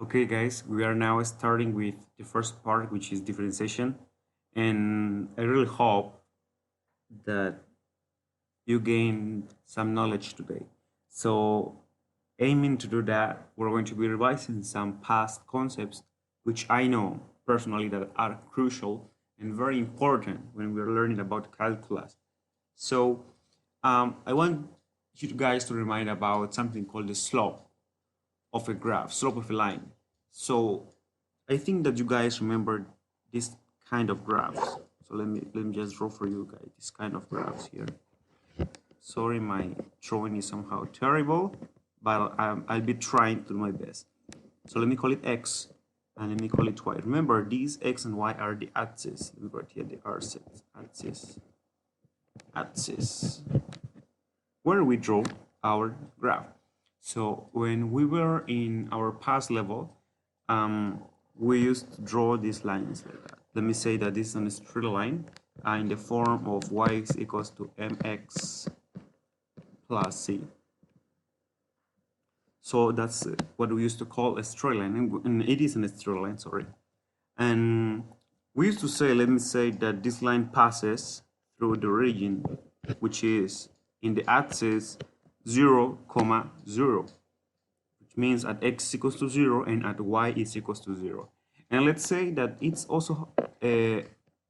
Okay, guys, we are now starting with the first part, which is differentiation. And I really hope that you gain some knowledge today. So, aiming to do that, we're going to be revising some past concepts, which I know personally that are crucial and very important when we're learning about calculus. So, I want you guys to remind about something called the slope of a graph, slope of a line. So I think that you guys remember this kind of graphs. So let me just draw for you guys this kind of graphs here. Sorry, my drawing is somehow terrible, but I'll be trying to do my best. So let me call it X and let me call it Y. Remember, these X and Y are the axes. Let me write here the axis, where we draw our graph. So when we were in our past level, we used to draw these lines like that. Let me say that this is a straight line in the form of y is equals to mx plus c. So that's what we used to call a straight line, and it is a straight line, sorry. And we used to say, let me say that this line passes through the region, which is in the axis 0, 0, which means at x is equals to 0 and at y is equals to 0. And let's say that it's also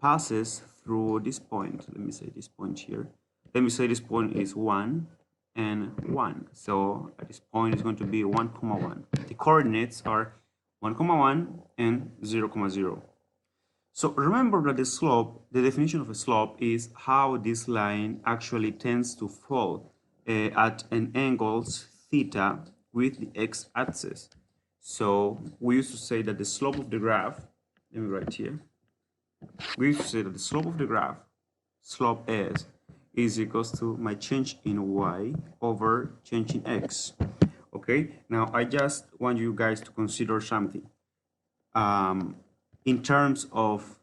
passes through this point. Let me say this point here. Let me say this point is 1 and 1. So at this point it's going to be 1, 1. The coordinates are 1, 1 and 0, 0. So remember that the slope, the definition of a slope is how this line actually tends to fall at an angle theta with the x-axis. So we used to say that the slope of the graph, let me write here, we used to say that the slope of the graph, slope S, is equals to my change in y over change in x. Okay, now I just want you guys to consider something. In terms of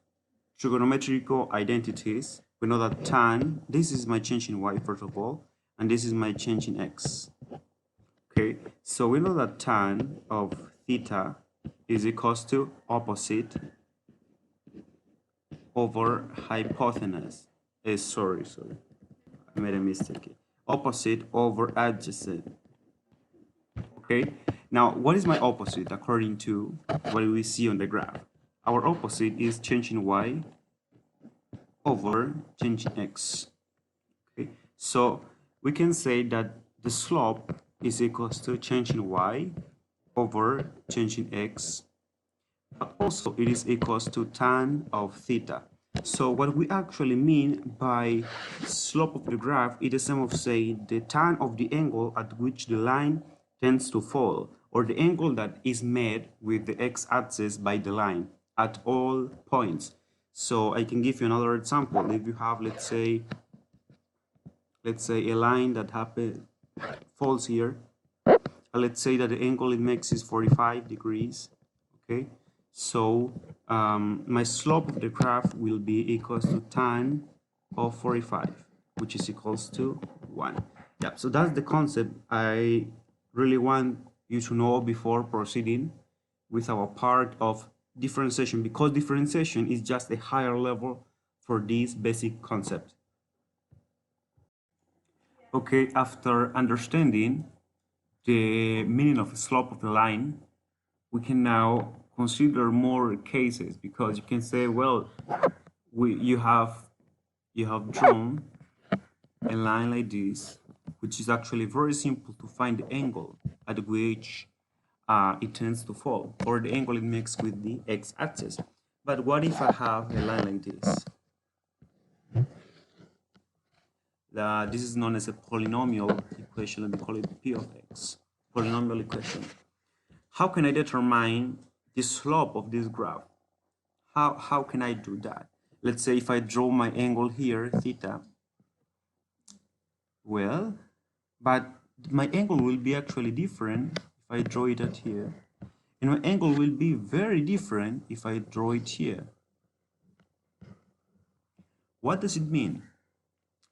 trigonometrical identities, we know that tan, this is my change in y first of all, and this is my change in x. Okay, so we know that tan of theta is equals to opposite over hypotenuse. Sorry, I made a mistake. Opposite over adjacent. Okay, now what is my opposite according to what we see on the graph? Our opposite is change in y over change in x. Okay, so we can say that the slope is equals to change in y over change in x, but also it is equals to tan of theta. So what we actually mean by slope of the graph is the sum of, say, the tan of the angle at which the line tends to fall, or the angle that is made with the x-axis by the line at all points. So I can give you another example. If you have, let's say a line that falls here, let's say that the angle it makes is 45 degrees. Okay, so my slope of the graph will be equals to tan of 45, which is equals to 1. Yeah, so that's the concept I really want you to know before proceeding with our part of differentiation, because differentiation is just a higher level for this basic concept. Okay, after understanding the meaning of the slope of the line, we can now consider more cases, because you can say, well, you have drawn a line like this, which is actually very simple to find the angle at which it tends to fall, or the angle it makes with the x-axis. But what if I have a line like this? This is known as a polynomial equation. Let me call it P of x, polynomial equation. How can I determine the slope of this graph? How can I do that? Let's say if I draw my angle here, theta, well, but my angle will be actually different if I draw it at here. And my angle will be very different if I draw it here. What does it mean?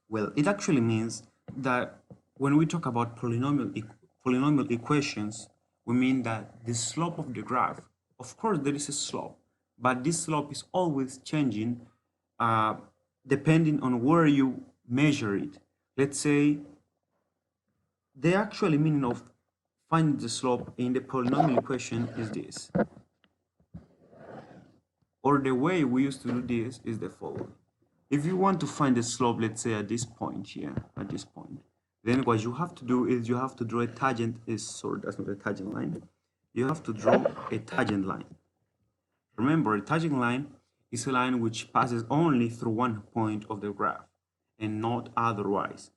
Well, it actually means that when we talk about polynomial equations, we mean that the slope of the graph, of course there is a slope, but this slope is always changing depending on where you measure it. Let's say the actual meaning of finding the slope in the polynomial equation is this. Or the way we used to do this is the following. If you want to find the slope, let's say at this point here, at this point, then what you have to do is you have to draw a tangent. Sorry, that's not a tangent line. You have to draw a tangent line. Remember, a tangent line is a line which passes only through one point of the graph and not otherwise.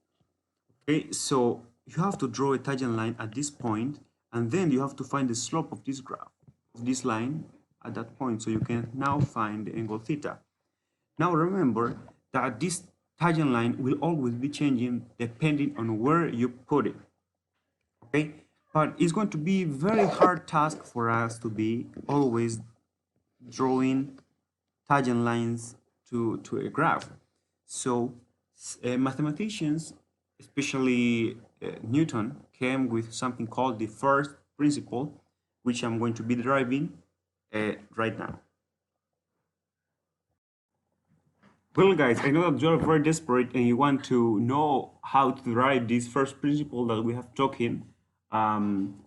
Okay, so you have to draw a tangent line at this point, and then you have to find the slope of this graph, of this line at that point, so you can now find the angle theta. Now remember that this tangent line will always be changing depending on where you put it. Okay, but it's going to be a very hard task for us to be always drawing tangent lines to a graph. So mathematicians, especially Newton, came with something called the first principle, which I'm going to be deriving right now. Well, guys, I know that you're very desperate and you want to know how to derive this first principle that we have talking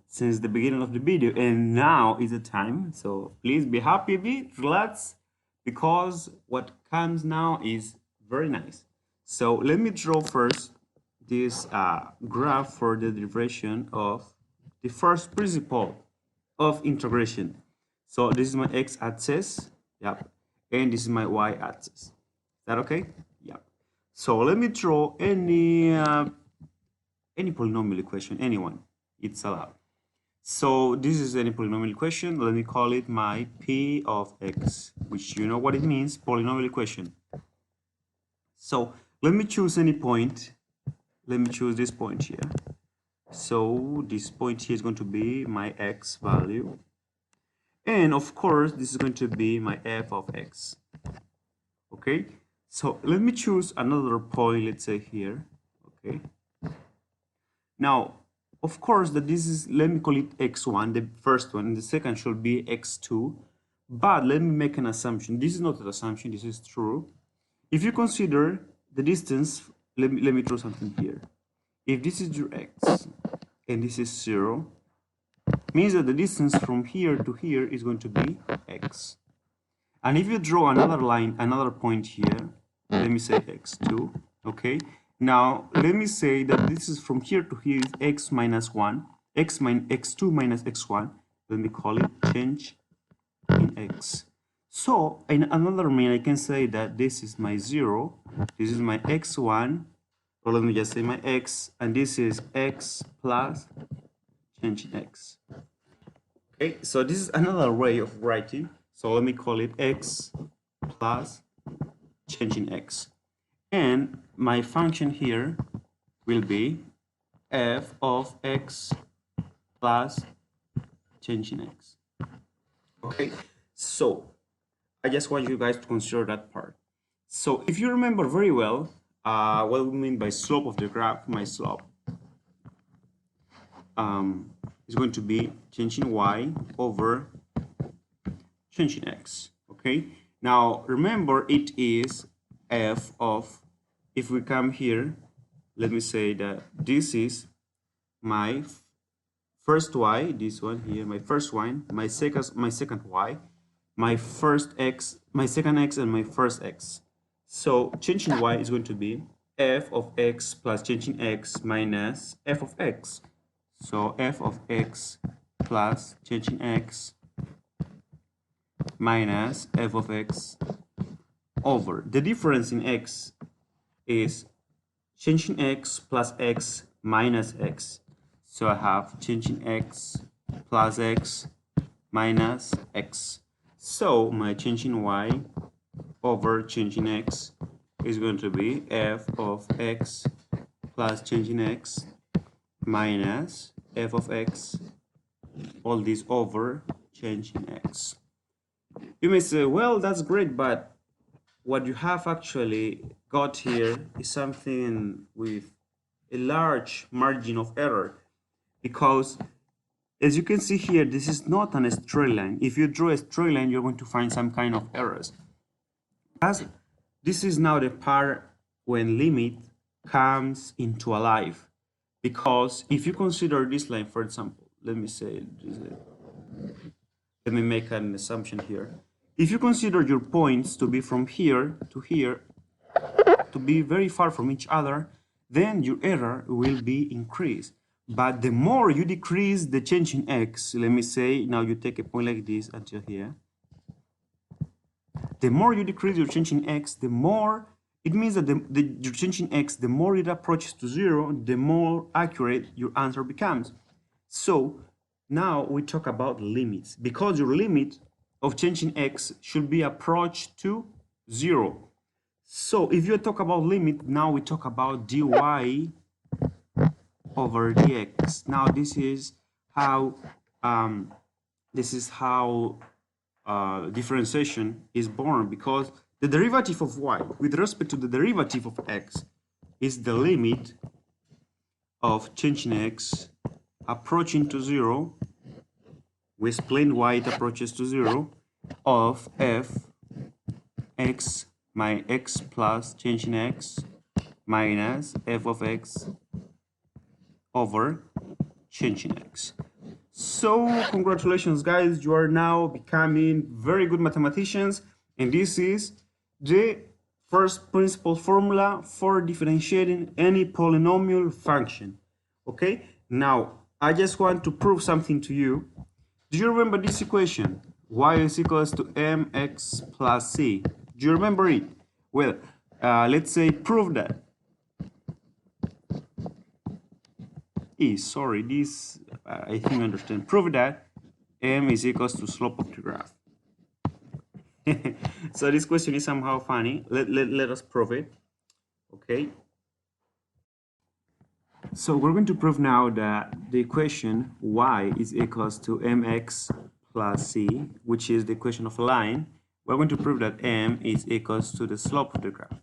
since the beginning of the video, and now is the time. So please be happy a bit, relax, because what comes now is very nice. So let me draw first this graph for the derivation of the first principle of integration. So this is my x-axis, yep, and this is my y-axis. Is that okay? Yeah. So let me draw any polynomial equation, anyone. It's allowed. So this is any polynomial equation. Let me call it my p of x, which you know what it means, polynomial equation. So let me choose any point. Let me choose this point here. So this point here is going to be my x value. And of course, this is going to be my f of x. Okay, so let me choose another point, let's say here. Okay, now of course that this is, let me call it x1, the first one, and the second should be x2. But let me make an assumption. This is not an assumption, this is true. If you consider the distance, let me draw something here. If this is your x and this is 0, means that the distance from here to here is going to be x. And if you draw another line, another point here, let me say x2, okay? Now, let me say that this is from here to here is x minus 1, x2 minus x1. Let me call it change in x. So, in another mean, I can say that this is my 0, this is my x1, or let me just say my x, and this is x plus change in x. Okay, so this is another way of writing. So let me call it x plus change in x. And my function here will be f of x plus change in x. Okay, so I just want you guys to consider that part. So if you remember very well, what we mean by slope of the graph, my slope is going to be change in y over change in x. Okay, now remember it is f of, if we come here, let me say that this is my first y, this one here, my first one, my second y, my first x, my second x, and my first x. So change in y is going to be f of x plus change in x minus f of x. So f of x plus change in x minus f of x over the difference in x is change in x plus x minus x. So I have change in x plus x minus x. So my change in y over change in x is going to be f of x plus change in x minus f of x, all this over change in x. You may say, well, that's great, but what you have actually got here is something with a large margin of error, because as you can see here, this is not a straight line. If you draw a straight line, you're going to find some kind of errors. As this is now the part when limit comes into life. Because if you consider this line, for example, let me make an assumption here. If you consider your points to be from here to here, to be very far from each other, then your error will be increased. But the more you decrease the change in x, let me say now you take a point like this until here. The more you decrease your change in x, the more it means that your change in x, the more it approaches to 0, the more accurate your answer becomes. So now we talk about limits, because your limit of change in x should be approached to 0. So if you talk about limit, now we talk about dy over dx. Now this is how differentiation is born, because the derivative of y with respect to the derivative of x is the limit of change in x approaching to 0. We explained why it approaches to 0 of f x my x plus change in x minus f of x over change in x. So congratulations guys, you are now becoming very good mathematicians, and this is the first principle formula for differentiating any polynomial function. Okay, now I just want to prove something to you. Do you remember this equation? Y is equals to mx plus c. Do you remember it? Well, let's say prove that. Sorry, this I think you understand. Prove that m is equals to slope of the graph. So this question is somehow funny. Let us prove it. Okay. So we're going to prove now that the equation y is equals to mx plus c, which is the equation of a line. We're going to prove that m is equals to the slope of the graph.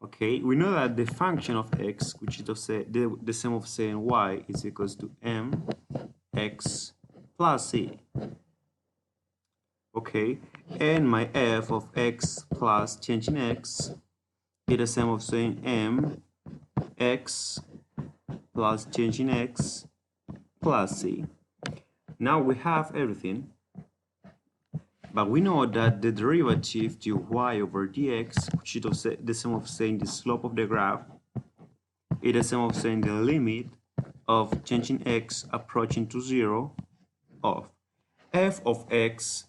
Okay, we know that the function of x, which is the sum of c and y, is equals to mx plus c. Okay, and my f of x plus change in x is the sum of saying m x plus change in x plus c. Now we have everything, but we know that the derivative dy over dx, which is the sum of saying the slope of the graph, is the sum of saying the limit of change in x approaching to 0 of f of x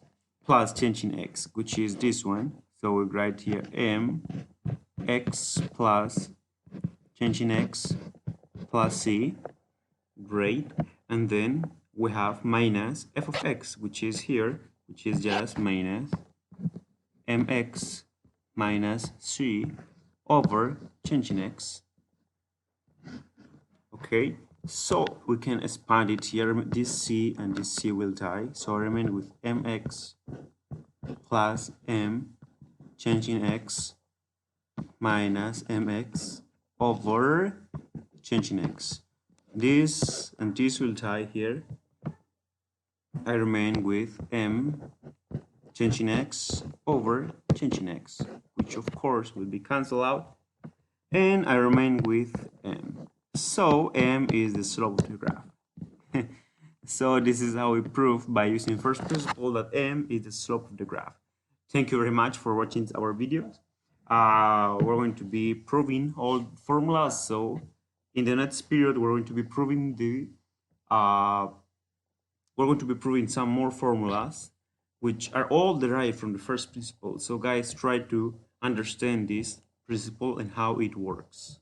plus change in x, which is this one. So we write here m x plus change in x plus c. Great. And then we have minus f of x, which is here, which is just minus mx minus c over change in x. Okay, so we can expand it here. This c and this c will die, so I remain with mx plus m change in x minus mx over change in x. This and this will die here. I remain with m change in x over change in x, which of course will be cancelled out, and I remain with m. So m is the slope of the graph. So this is how we prove by using first principle that m is the slope of the graph. Thank you very much for watching our videos. We're going to be proving all formulas, so in the next period we're going to be proving some more formulas which are all derived from the first principle. So guys, try to understand this principle and how it works.